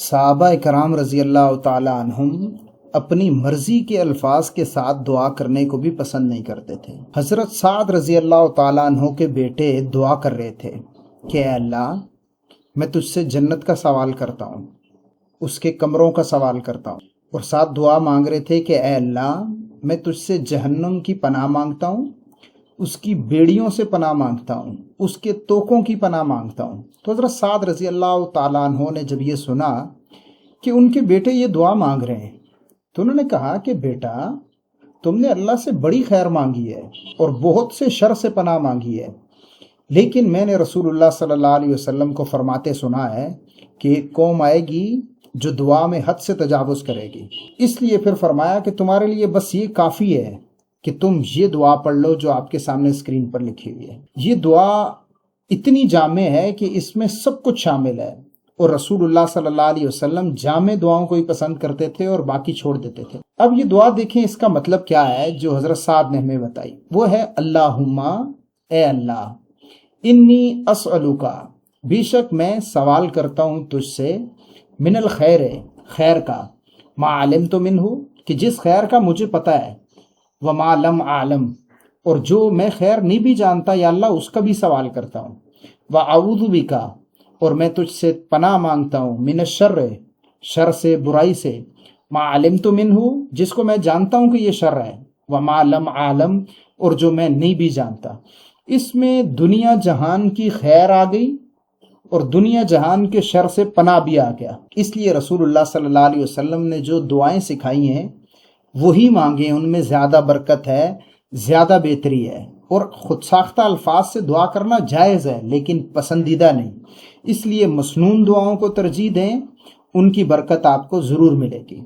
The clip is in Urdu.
صحابہ کرام رضی اللہ تعالی عنہم اپنی مرضی کے الفاظ کے ساتھ دعا کرنے کو بھی پسند نہیں کرتے تھے۔ حضرت سعد رضی اللہ تعالی عنہ کے بیٹے دعا کر رہے تھے کہ اے اللہ، میں تجھ سے جنت کا سوال کرتا ہوں، اس کے کمروں کا سوال کرتا ہوں، اور ساتھ دعا مانگ رہے تھے کہ اے اللہ، میں تجھ سے جہنم کی پناہ مانگتا ہوں، اس کی بیڑیوں سے پناہ مانگتا ہوں، اس کے توقوں کی پناہ مانگتا ہوں۔ تو حضرت سعد رضی اللہ تعالیٰ عنہ نے جب یہ سنا کہ ان کے بیٹے یہ دعا مانگ رہے ہیں تو انہوں نے کہا کہ بیٹا، تم نے اللہ سے بڑی خیر مانگی ہے اور بہت سے شر سے پناہ مانگی ہے، لیکن میں نے رسول اللہ صلی اللہ علیہ وسلم کو فرماتے سنا ہے کہ ایک قوم آئے گی جو دعا میں حد سے تجاوز کرے گی، اس لیے پھر فرمایا کہ تمہارے لیے بس یہ کافی ہے کہ تم یہ دعا پڑھ لو جو آپ کے سامنے اسکرین پر لکھی ہوئی ہے۔ یہ دعا اتنی جامع ہے کہ اس میں سب کچھ شامل ہے، اور رسول اللہ صلی اللہ علیہ وسلم جامع دعاؤں کو ہی پسند کرتے تھے اور باقی چھوڑ دیتے تھے۔ اب یہ دعا دیکھیں، اس کا مطلب کیا ہے جو حضرت صاحب نے ہمیں بتائی، وہ ہے اللہم، اے اللہ، انی اسألک، بے شک میں سوال کرتا ہوں تجھ سے، من الخیر، خیر کا، ما علمت منہ، کہ جس خیر کا مجھے پتہ ہے، وما لم اعلم، اور جو میں خیر نہیں بھی جانتا یا اللہ اس کا بھی سوال کرتا ہوں، واعوذ بک، اور میں تجھ سے پناہ مانگتا ہوں، من الشر، شر سے، برائی سے، ما علمت منہ، جس کو میں جانتا ہوں کہ یہ شر ہے، وما لم اعلم، اور جو میں نہیں بھی جانتا۔ اس میں دنیا جہان کی خیر آ گئی اور دنیا جہان کے شر سے پناہ بھی آ گیا۔ اس لیے رسول اللہ صلی اللہ علیہ وسلم نے جو دعائیں سکھائی ہیں وہی مانگیں، ان میں زیادہ برکت ہے، زیادہ بہتری ہے، اور خود ساختہ الفاظ سے دعا کرنا جائز ہے لیکن پسندیدہ نہیں، اس لیے مسنون دعاؤں کو ترجیح دیں، ان کی برکت آپ کو ضرور ملے گی۔